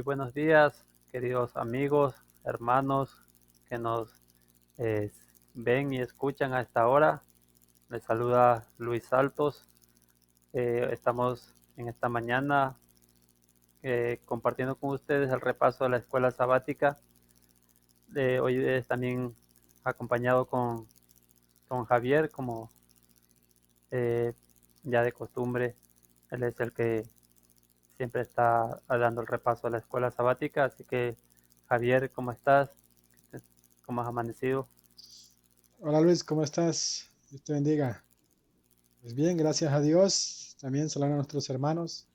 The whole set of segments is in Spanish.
buenos días, queridos amigos, hermanos que nos eh, ven y escuchan a esta hora. Les saluda Luis Saltos. Estamos en esta mañana compartiendo con ustedes el repaso de la escuela sabática. Hoy es también acompañado con Javier, como eh, ya de costumbre. Él es el que siempre está dando el repaso a la escuela sabática. Así que, Javier, ¿cómo estás? ¿Cómo has amanecido? Hola Luis, ¿cómo estás? Dios te bendiga. Pues bien, gracias a Dios. También saludar a nuestros hermanos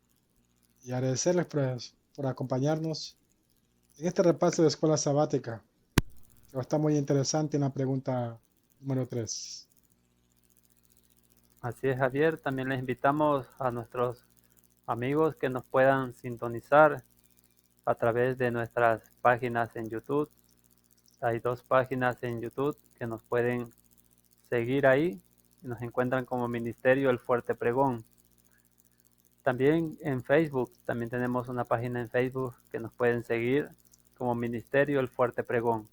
y agradecerles por acompañarnos en este repaso de escuela sabática, que va a estar muy interesante en la pregunta número 3. Así es, Javier. También les invitamos a nuestros amigos que nos puedan sintonizar a través de nuestras páginas en YouTube. Hay dos páginas en YouTube que nos pueden seguir ahí y nos encuentran como Ministerio El Fuerte Pregón. También en Facebook, también tenemos una página en Facebook que nos pueden seguir como Ministerio El Fuerte Pregón.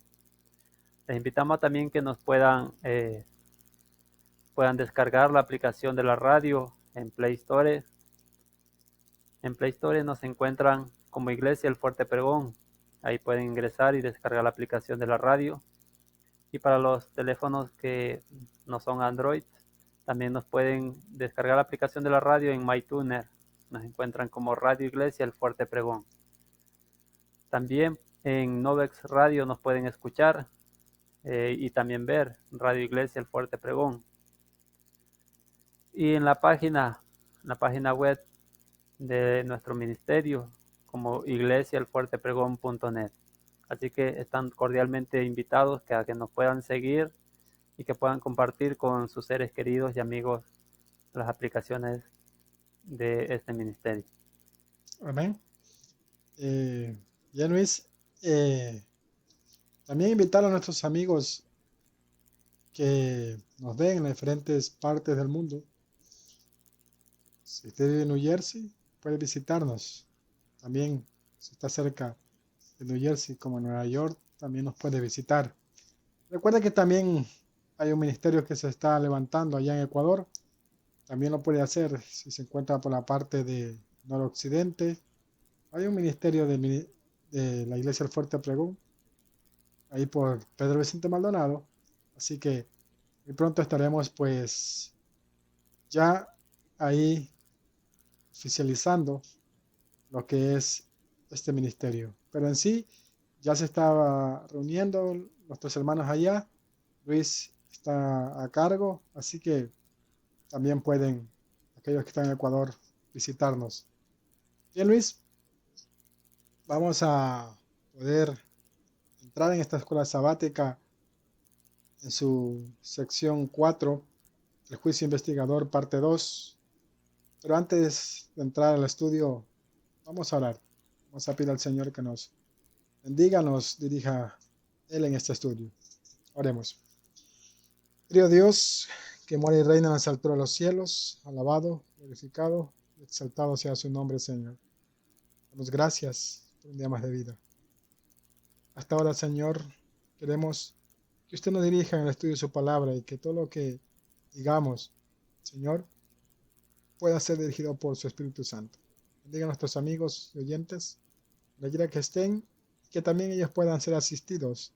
Les invitamos también que nos puedan descargar la aplicación de la radio en Play Store. En Play Store nos encuentran como Iglesia El Fuerte Pregón. Ahí pueden ingresar y descargar la aplicación de la radio. Y para los teléfonos que no son Android, también nos pueden descargar la aplicación de la radio en MyTuner. Nos encuentran como Radio Iglesia El Fuerte Pregón. También en Novex Radio nos pueden escuchar y también ver Radio Iglesia El Fuerte Pregón. Y en la página web de nuestro ministerio como iglesiaelfuertepregón.net. Así que están cordialmente invitados a que nos puedan seguir y que puedan compartir con sus seres queridos y amigos las aplicaciones de este ministerio. Amén. Bien Luis, eh, también invitar a nuestros amigos que nos ven en las diferentes partes del mundo. Si usted vive en New Jersey, puede visitarnos. También, si está cerca de New Jersey como en Nueva York, también nos puede visitar. Recuerda que también hay un ministerio que se está levantando allá en Ecuador. También lo puede hacer si se encuentra por la parte de noroccidente. Hay un ministerio de la Iglesia del Fuerte Pregón, ahí por Pedro Vicente Maldonado. Así que muy pronto estaremos pues ya ahí oficializando lo que es este ministerio. Pero en sí ya se estaba reuniendo nuestros hermanos allá. Luis está a cargo, así que también pueden aquellos que están en Ecuador visitarnos. Bien, Luis, vamos a poder entrar en esta escuela sabática en su sección 4, el juicio investigador, parte 2. Pero antes de entrar al estudio, vamos a orar. Vamos a pedir al Señor que nos bendiga, nos dirija Él en este estudio. Oremos. Querido Dios, que mora y reina en las alturas de los cielos, alabado, glorificado, exaltado sea su nombre, Señor. Damos gracias por un día más de vida. Hasta ahora, Señor, queremos que usted nos dirija en el estudio de su palabra y que todo lo que digamos, Señor, pueda ser dirigido por su Espíritu Santo. Bendiga a nuestros amigos y oyentes, donde quiera que estén, y que también ellos puedan ser asistidos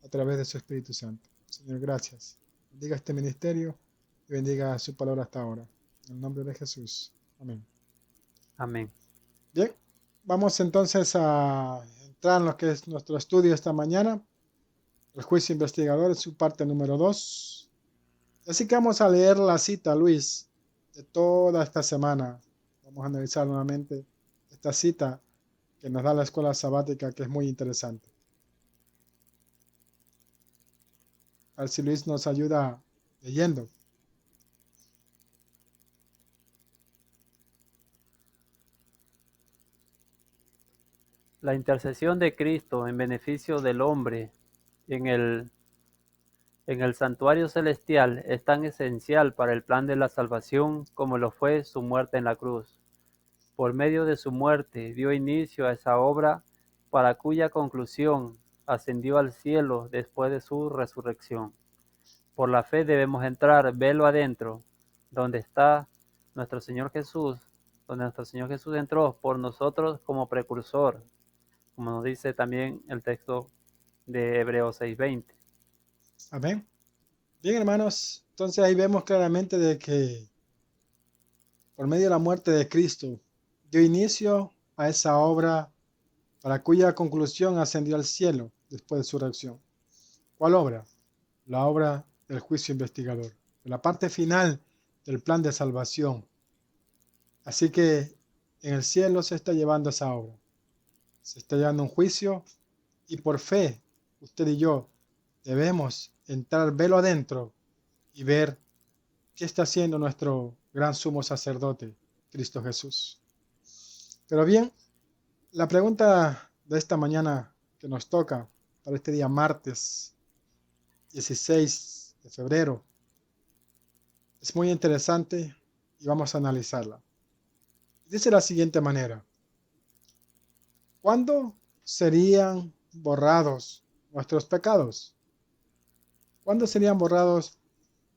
a través de su Espíritu Santo. Señor, gracias. Bendiga este ministerio y bendiga su palabra hasta ahora. En el nombre de Jesús. Amén. Amén. Bien, vamos entonces a entrar en lo que es nuestro estudio esta mañana. El juicio investigador es su parte número 2. Así que vamos a leer la cita, Luis, de toda esta semana. Vamos a analizar nuevamente esta cita que nos da la escuela sabática, que es muy interesante. A ver si Luis nos ayuda leyendo. La intercesión de Cristo en beneficio del hombre en el santuario celestial es tan esencial para el plan de la salvación como lo fue su muerte en la cruz. Por medio de su muerte dio inicio a esa obra para cuya conclusión ascendió al cielo después de su resurrección. Por la fe debemos entrar velo adentro, donde está nuestro Señor Jesús, donde nuestro Señor Jesús entró por nosotros como precursor, como nos dice también el texto de Hebreos 6:20. Amén. Bien, hermanos, entonces ahí vemos claramente de que por medio de la muerte de Cristo dio inicio a esa obra para cuya conclusión ascendió al cielo después de su reacción. ¿Cuál obra? La obra del juicio investigador, de la parte final del plan de salvación. Así que en el cielo se está llevando esa obra. Se está llevando un juicio y por fe, usted y yo debemos entrar velo adentro y ver qué está haciendo nuestro gran sumo sacerdote, Cristo Jesús. Pero bien, la pregunta de esta mañana que nos toca para este día martes 16 de febrero es muy interesante y vamos a analizarla. Dice de la siguiente manera: ¿cuándo serían borrados nuestros pecados? ¿Cuándo serían borrados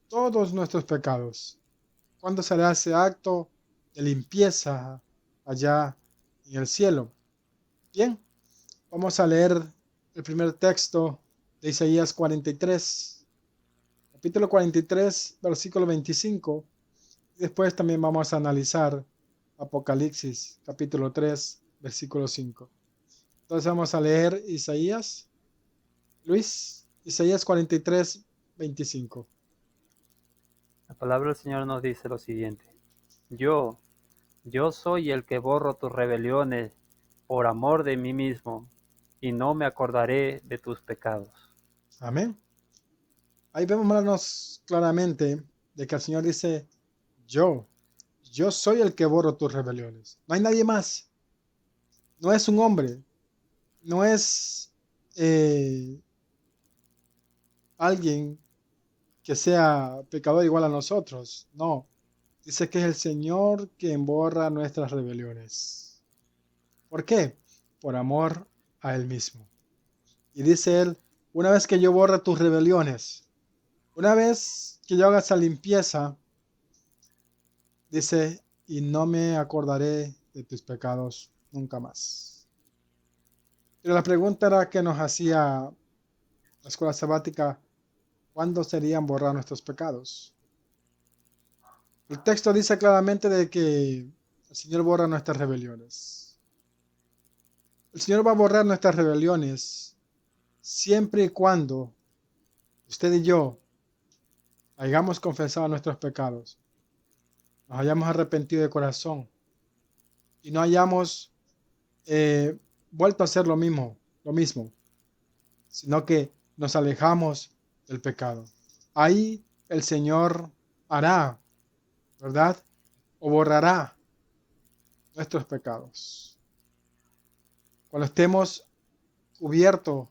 todos nuestros pecados? ¿Cuándo será ese acto de limpieza allá en el cielo? Bien, vamos a leer el primer texto de Isaías 43, capítulo 43, versículo 25. Y después también vamos a analizar Apocalipsis, capítulo 3, versículo 5. Entonces vamos a leer Isaías, Luis, Isaías 43, 25. La palabra del Señor nos dice lo siguiente: Yo, yo soy el que borro tus rebeliones por amor de mí mismo, y no me acordaré de tus pecados. Amén. Ahí vemos claramente de que el Señor dice, yo soy el que borro tus rebeliones. No hay nadie más. No es un hombre. No es alguien que sea pecador igual a nosotros. No. Dice que es el Señor quien borra nuestras rebeliones. ¿Por qué? Por amor a Él mismo. Y dice Él, una vez que yo borre tus rebeliones, una vez que yo haga esa limpieza, dice, y no me acordaré de tus pecados nunca más. Pero la pregunta era que nos hacía la escuela sabática, ¿cuándo serían borrar nuestros pecados? El texto dice claramente de que el Señor borra nuestras rebeliones. El Señor va a borrar nuestras rebeliones siempre y cuando usted y yo hayamos confesado nuestros pecados, nos hayamos arrepentido de corazón y no hayamos eh, vuelto a hacer lo mismo, sino que nos alejamos del pecado. Ahí el Señor hará, ¿verdad? O borrará nuestros pecados. Cuando estemos cubiertos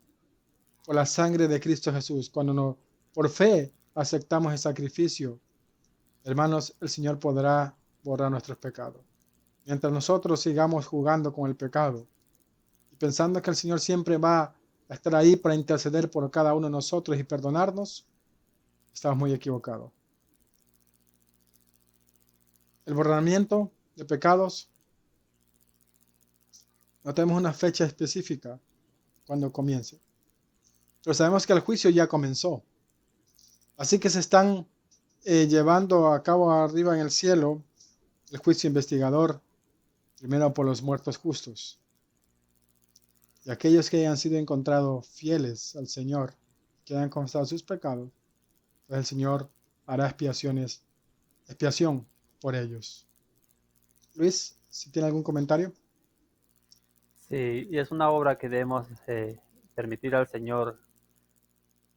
por la sangre de Cristo Jesús, cuando por fe aceptamos el sacrificio, hermanos, el Señor podrá borrar nuestros pecados. Mientras nosotros sigamos jugando con el pecado y pensando que el Señor siempre va a estar ahí para interceder por cada uno de nosotros y perdonarnos, estamos muy equivocados. El borramiento de pecados, no tenemos una fecha específica cuando comience, pero sabemos que el juicio ya comenzó. Así que se están llevando a cabo arriba en el cielo el juicio investigador, primero por los muertos justos. Y aquellos que hayan sido encontrados fieles al Señor, que hayan confesado sus pecados, pues el Señor hará expiación por ellos. Luis, si tiene algún comentario. Sí, y es una obra que debemos permitir al Señor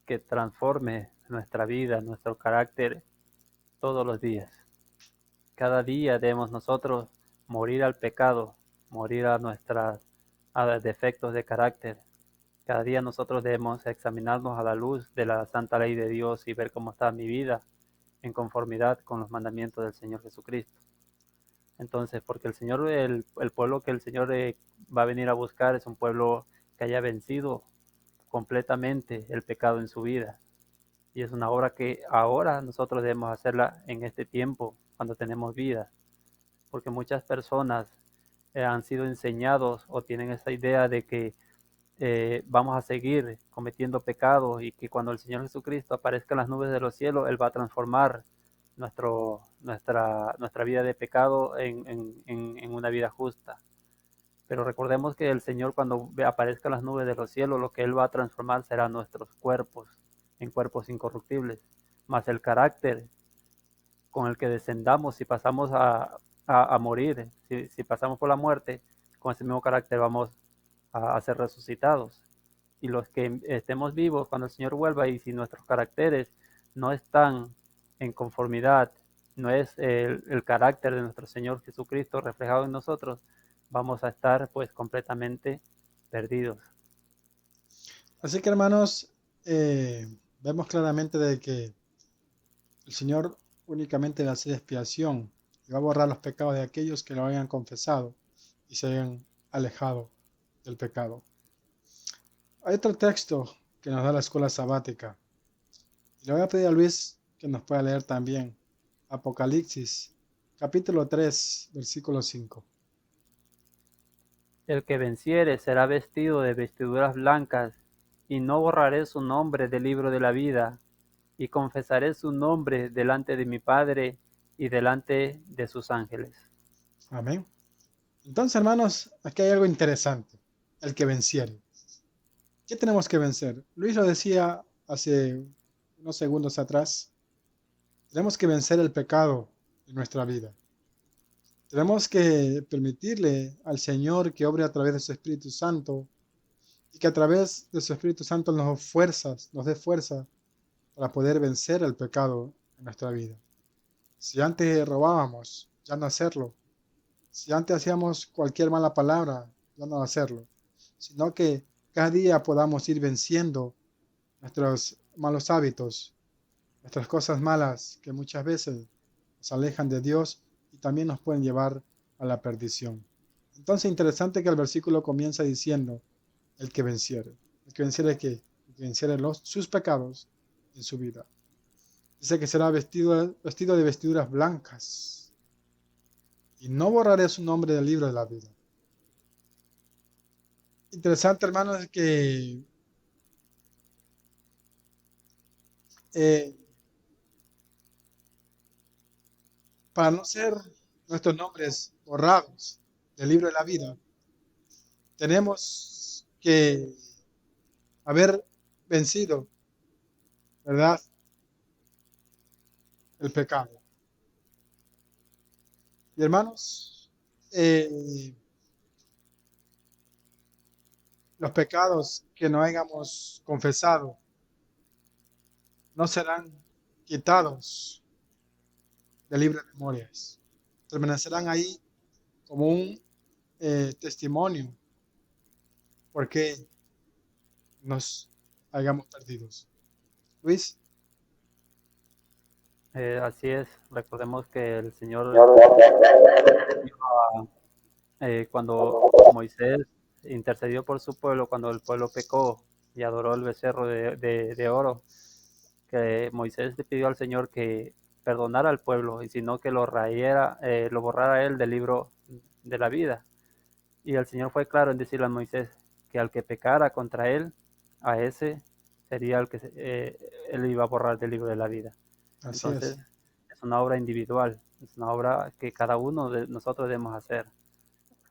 que transforme nuestra vida, nuestro carácter todos los días. Cada día debemos nosotros morir al pecado, morir a nuestros defectos de carácter. Cada día nosotros debemos examinarnos a la luz de la santa ley de Dios y ver cómo está mi vida en conformidad con los mandamientos del Señor Jesucristo. Entonces, porque el pueblo que el Señor va a venir a buscar es un pueblo que haya vencido completamente el pecado en su vida. Y es una obra que ahora nosotros debemos hacerla en este tiempo, cuando tenemos vida, porque muchas personas han sido enseñados o tienen esa idea de que vamos a seguir cometiendo pecados y que cuando el Señor Jesucristo aparezca en las nubes de los cielos, Él va a transformar nuestra vida de pecado en una vida justa. Pero recordemos que el Señor cuando aparezca en las nubes de los cielos, lo que Él va a transformar será nuestros cuerpos en cuerpos incorruptibles, más el carácter con el que descendamos si pasamos a morir, si pasamos por la muerte, con ese mismo carácter vamos a ser resucitados. Y los que estemos vivos cuando el Señor vuelva y si nuestros caracteres no están en conformidad, no es el carácter de nuestro Señor Jesucristo reflejado en nosotros, vamos a estar pues completamente perdidos. Así que hermanos, vemos claramente de que el Señor únicamente va a hacer expiación y va a borrar los pecados de aquellos que lo hayan confesado y se hayan alejado del pecado. Hay otro texto que nos da la escuela sabática. Y le voy a pedir a Luis que nos pueda leer también. Apocalipsis, capítulo 3, versículo 5. El que venciere será vestido de vestiduras blancas, y no borraré su nombre del libro de la vida, y confesaré su nombre delante de mi Padre y delante de sus ángeles. Amén. Entonces, hermanos, aquí hay algo interesante. El que venciere. ¿Qué tenemos que vencer? Luis lo decía hace unos segundos atrás. Tenemos que vencer el pecado en nuestra vida. Tenemos que permitirle al Señor que obre a través de su Espíritu Santo y que a través de su Espíritu Santo nos dé fuerza para poder vencer el pecado en nuestra vida. Si antes robábamos, ya no hacerlo. Si antes hacíamos cualquier mala palabra, ya no hacerlo. Sino que cada día podamos ir venciendo nuestros malos hábitos, nuestras cosas malas que muchas veces nos alejan de Dios y también nos pueden llevar a la perdición. Entonces, interesante que el versículo comienza diciendo, el que venciere. ¿El que venciere qué? El que venciere sus pecados en su vida. Dice que será vestido de vestiduras blancas. Y no borraré su nombre del libro de la vida. Interesante, hermanos, que eh, para no ser nuestros nombres borrados del libro de la vida, tenemos que haber vencido, ¿verdad?, el pecado. Y hermanos, los pecados que no hayamos confesado no serán quitados del libro de memorias. Permanecerán ahí como un testimonio porque nos hayamos perdidos. Luis. Así es, recordemos que el Señor, cuando Moisés intercedió por su pueblo, cuando el pueblo pecó y adoró el becerro de oro, que Moisés le pidió al Señor que perdonara al pueblo y sino que lo borrara él del libro de la vida. Y el Señor fue claro en decirle a Moisés que al que pecara contra él, a ese sería el que él iba a borrar del libro de la vida. Así Entonces, es. es una obra individual, es una obra que cada uno de nosotros debemos hacer.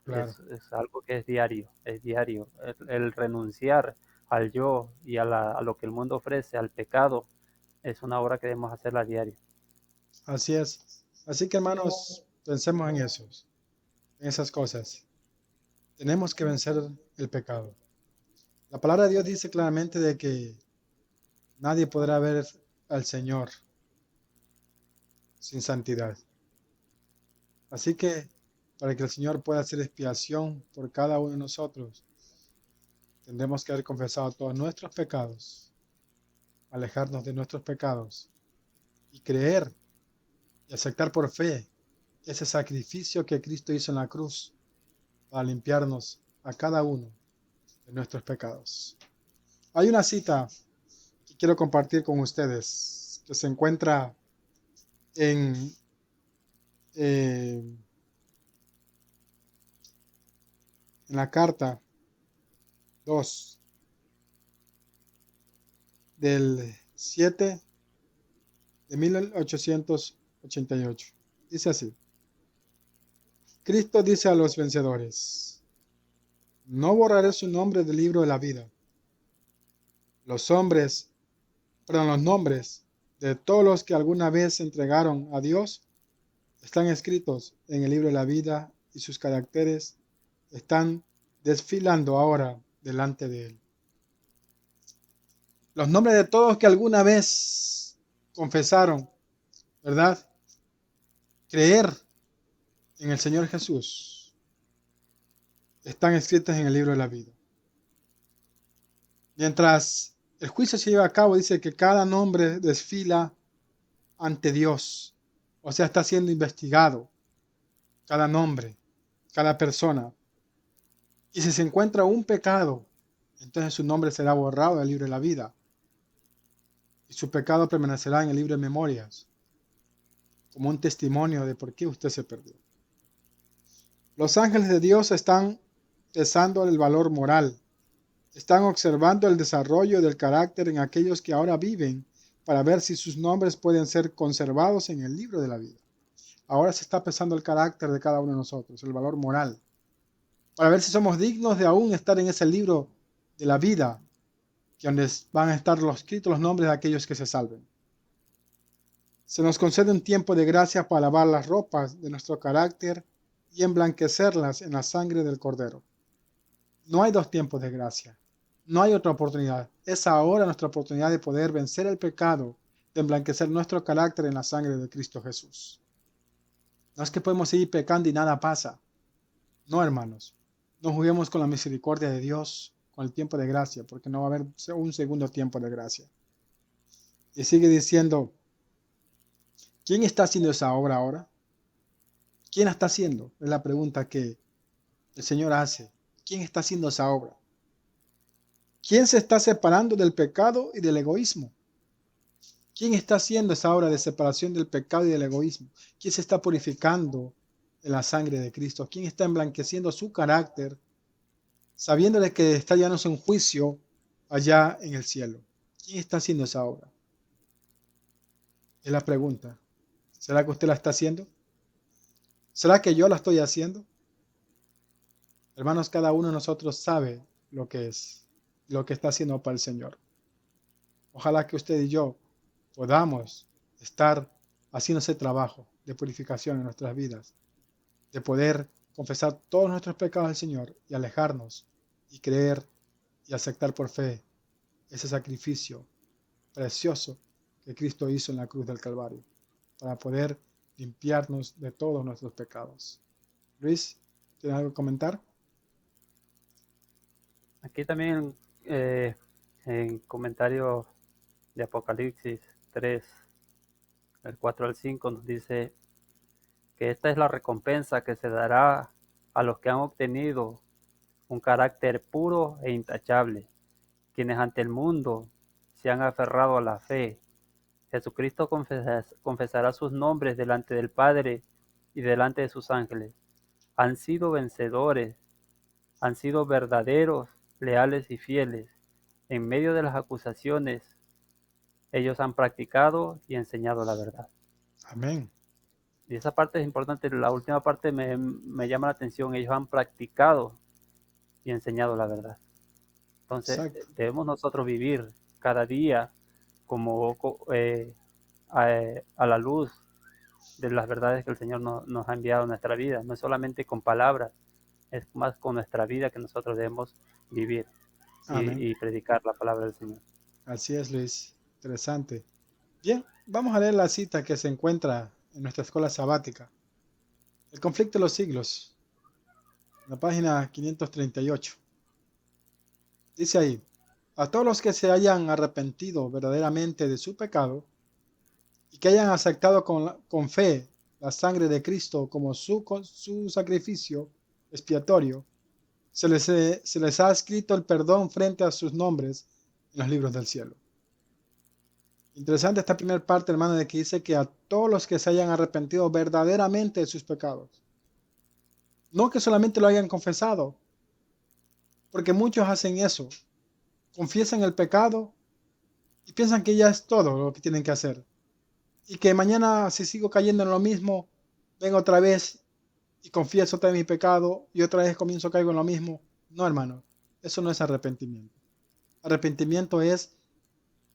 Claro. Es algo que es diario, es diario. El renunciar al yo y a lo que el mundo ofrece, al pecado, es una obra que debemos hacerla a diario. Así es. Así que hermanos, pensemos en esas cosas. Tenemos que vencer el pecado. La palabra de Dios dice claramente de que nadie podrá ver al Señor sin santidad. Así que para que el Señor pueda hacer expiación por cada uno de nosotros, tendremos que haber confesado todos nuestros pecados, alejarnos de nuestros pecados y creer y aceptar por fe ese sacrificio que Cristo hizo en la cruz para limpiarnos a cada uno de nuestros pecados. Hay una cita que quiero compartir con ustedes que se encuentra en, eh, en la carta 2 del 7 de 1888. Dice así: Cristo dice a los vencedores: no borraré su nombre del libro de la vida. Los nombres de todos los que alguna vez se entregaron a Dios están escritos en el libro de la vida y sus caracteres están desfilando ahora delante de él. Los nombres de todos que alguna vez confesaron, ¿verdad? Creer en el Señor Jesús están escritos en el libro de la vida. Mientras el juicio se lleva a cabo, dice que cada nombre desfila ante Dios. O sea, está siendo investigado cada nombre, cada persona. Y si se encuentra un pecado, entonces su nombre será borrado del libro de la vida. Y su pecado permanecerá en el libro de memorias, como un testimonio de por qué usted se perdió. Los ángeles de Dios están pesando el valor moral. Están observando el desarrollo del carácter en aquellos que ahora viven para ver si sus nombres pueden ser conservados en el libro de la vida. Ahora se está pesando el carácter de cada uno de nosotros, el valor moral, para ver si somos dignos de aún estar en ese libro de la vida, que donde van a estar escritos los nombres de aquellos que se salven. Se nos concede un tiempo de gracia para lavar las ropas de nuestro carácter y emblanquecerlas en la sangre del Cordero. No hay dos tiempos de gracia. No hay otra oportunidad. Es ahora nuestra oportunidad de poder vencer el pecado, de emblanquecer nuestro carácter en la sangre de Cristo Jesús. No es que podemos seguir pecando y nada pasa. No, hermanos. No juguemos con la misericordia de Dios, con el tiempo de gracia, porque no va a haber un segundo tiempo de gracia. Y sigue diciendo, ¿quién está haciendo esa obra ahora? ¿Quién la está haciendo? Es la pregunta que el Señor hace. ¿Quién está haciendo esa obra? ¿Quién se está separando del pecado y del egoísmo? ¿Quién está haciendo esa obra de separación del pecado y del egoísmo? ¿Quién se está purificando en la sangre de Cristo? ¿Quién está emblanqueciendo su carácter, sabiendo de que está llevándose un juicio allá en el cielo? ¿Quién está haciendo esa obra? Es la pregunta. ¿Será que usted la está haciendo? ¿Será que yo la estoy haciendo? Hermanos, cada uno de nosotros sabe lo que es, lo que está haciendo para el Señor. Ojalá que usted y yo podamos estar haciendo ese trabajo de purificación en nuestras vidas, de poder confesar todos nuestros pecados al Señor y alejarnos y creer y aceptar por fe ese sacrificio precioso que Cristo hizo en la cruz del Calvario para poder limpiarnos de todos nuestros pecados. Luis, ¿tienes algo que comentar? Aquí también en comentario de Apocalipsis 3, del 4 al 5, nos dice que esta es la recompensa que se dará a los que han obtenido un carácter puro e intachable, quienes ante el mundo se han aferrado a la fe. Jesucristo confesará sus nombres delante del Padre y delante de sus ángeles. Han sido vencedores, han sido verdaderos, leales y fieles. En medio de las acusaciones, ellos han practicado y enseñado la verdad. Amén. Y esa parte es importante, la última parte me llama la atención, ellos han practicado y enseñado la verdad. Entonces, Exacto. debemos nosotros vivir cada día como a la luz de las verdades que el Señor nos ha enviado a nuestra vida, no es solamente con palabras, es más con nuestra vida que nosotros debemos vivir Amén. y predicar la palabra del Señor. Así es, Luis. Interesante. Bien, vamos a leer la cita que se encuentra en nuestra escuela sabática. El conflicto de los siglos, en la página 538. Dice ahí, a todos los que se hayan arrepentido verdaderamente de su pecado y que hayan aceptado con fe la sangre de Cristo como su sacrificio expiatorio, se les ha escrito el perdón frente a sus nombres en los libros del cielo. Interesante esta primera parte, hermano, de que dice que a todos los que se hayan arrepentido verdaderamente de sus pecados, no que solamente lo hayan confesado, porque muchos hacen eso, confiesan el pecado y piensan que ya es todo lo que tienen que hacer. Y que mañana, si sigo cayendo en lo mismo, vengo otra vez y confieso otra vez mi pecado y otra vez comienzo caigo en lo mismo. No, hermano, eso no es arrepentimiento. Arrepentimiento es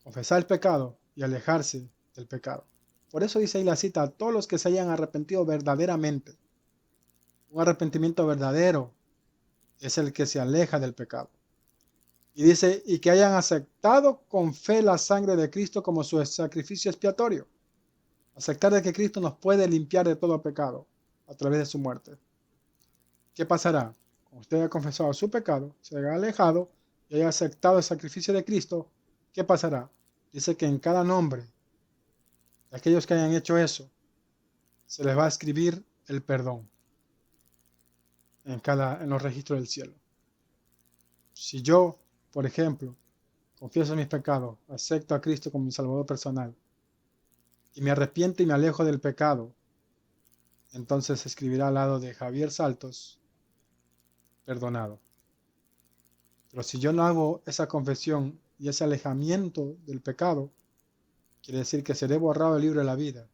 confesar el pecado y alejarse del pecado. Por eso dice ahí la cita, a todos los que se hayan arrepentido verdaderamente. Un arrepentimiento verdadero es el que se aleja del pecado. Y dice, y que hayan aceptado con fe la sangre de Cristo como su sacrificio expiatorio. Aceptar de que Cristo nos puede limpiar de todo pecado a través de su muerte. ¿Qué pasará? Cuando usted haya confesado su pecado, se haya alejado y haya aceptado el sacrificio de Cristo, ¿qué pasará? Dice que en cada nombre de aquellos que hayan hecho eso, se les va a escribir el perdón en los registros del cielo. Si yo, por ejemplo, confieso mis pecados, acepto a Cristo como mi Salvador personal y me arrepiento y me alejo del pecado, entonces se escribirá al lado de Javier Saltos, perdonado. Pero si yo no hago esa confesión y ese alejamiento del pecado, quiere decir que seré borrado del libro de la vida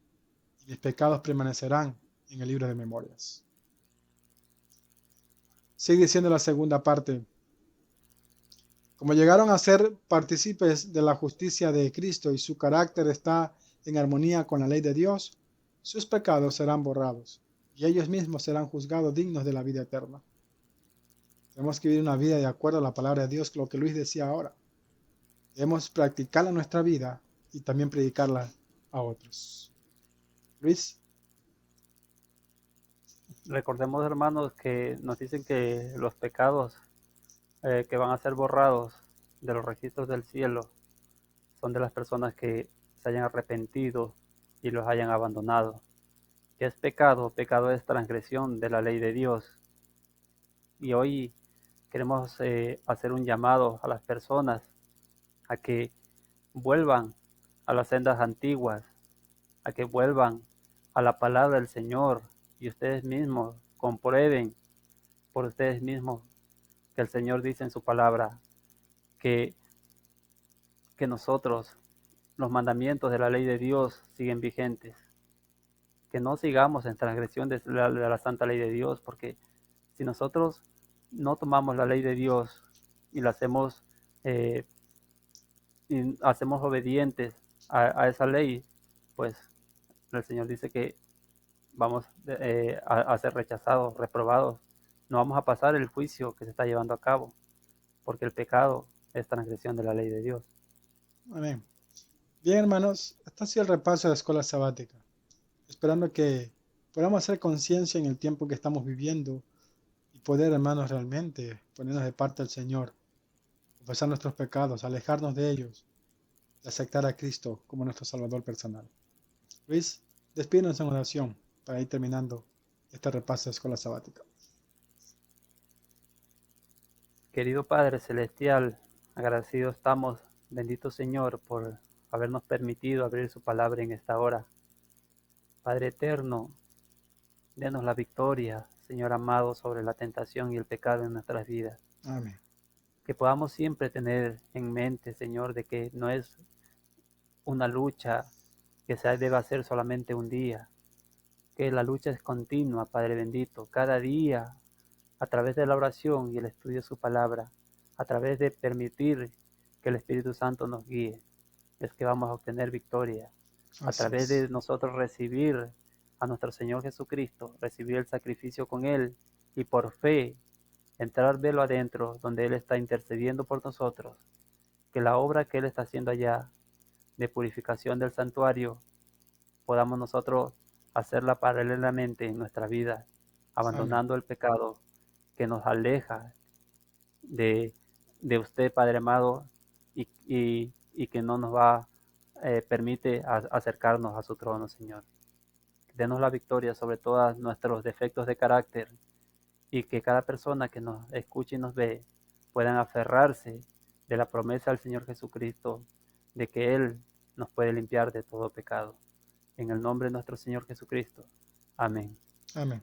y mis pecados permanecerán en el libro de memorias. Sigue diciendo la segunda parte. Como llegaron a ser partícipes de la justicia de Cristo y su carácter está en armonía con la ley de Dios, sus pecados serán borrados y ellos mismos serán juzgados dignos de la vida eterna. Tenemos que vivir una vida de acuerdo a la palabra de Dios, lo que Luis decía ahora. Debemos practicarla en nuestra vida y también predicarla a otros. Luis. Recordemos, hermanos, que nos dicen que los pecados que van a ser borrados de los registros del cielo son de las personas que se hayan arrepentido y los hayan abandonado. ¿Qué es pecado? Pecado es transgresión de la ley de Dios. Y hoy queremos hacer un llamado a las personas a que vuelvan a las sendas antiguas, a que vuelvan a la palabra del Señor y ustedes mismos comprueben por ustedes mismos que el Señor dice en su palabra que, que nosotros, los mandamientos de la ley de Dios siguen vigentes, que no sigamos en transgresión de la santa ley de Dios, porque si nosotros no tomamos la ley de Dios y la hacemos, eh, y hacemos obedientes a esa ley, pues el Señor dice que vamos a ser rechazados, reprobados. No vamos a pasar el juicio que se está llevando a cabo, porque el pecado es transgresión de la ley de Dios. Amén. Bien, hermanos, este ha sido el repaso de la escuela sabática. Esperando que podamos hacer conciencia en el tiempo que estamos viviendo y poder, hermanos, realmente ponernos de parte del Señor, confesar nuestros pecados, alejarnos de ellos y aceptar a Cristo como nuestro Salvador personal. Luis, despídenos en oración para ir terminando este repaso de escuela sabática. Querido Padre Celestial, agradecidos estamos, bendito Señor, por habernos permitido abrir su palabra en esta hora. Padre eterno, denos la victoria, Señor amado, sobre la tentación y el pecado en nuestras vidas. Amén. Que podamos siempre tener en mente, Señor, de que no es una lucha que se debe hacer solamente un día, que la lucha es continua, Padre bendito, cada día, a través de la oración y el estudio de su palabra, a través de permitir que el Espíritu Santo nos guíe, es que vamos a obtener victoria. A Así través es. de nosotros recibir a nuestro Señor Jesucristo, recibir el sacrificio con Él y por fe entrar velo adentro, donde Él está intercediendo por nosotros, que la obra que Él está haciendo allá de purificación del santuario, podamos nosotros hacerla paralelamente en nuestra vida, Amén. abandonando el pecado que nos aleja de, de usted, Padre amado, y que no nos va, permite acercarnos a su trono, Señor. Denos la victoria sobre todos nuestros defectos de carácter y que cada persona que nos escuche y nos ve puedan aferrarse de la promesa del Señor Jesucristo de que Él nos puede limpiar de todo pecado. En el nombre de nuestro Señor Jesucristo. Amén. Amén.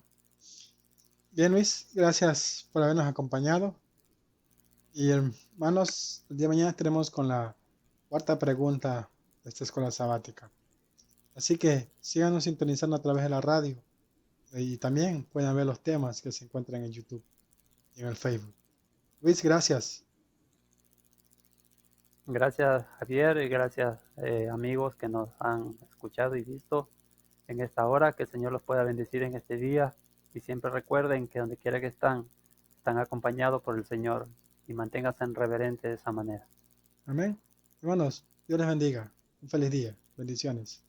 Bien, Luis, gracias por habernos acompañado. Y hermanos, el día de mañana estaremos con la cuarta pregunta de esta escuela sabática. Así que síganos sintonizando a través de la radio y también pueden ver los temas que se encuentran en YouTube y en el Facebook. Luis, gracias. Gracias Javier y gracias amigos que nos han escuchado y visto en esta hora. Que el Señor los pueda bendecir en este día y siempre recuerden que donde quiera que están acompañados por el Señor y manténganse en reverente de esa manera. Amén. Hermanos, Dios les bendiga. Un feliz día. Bendiciones.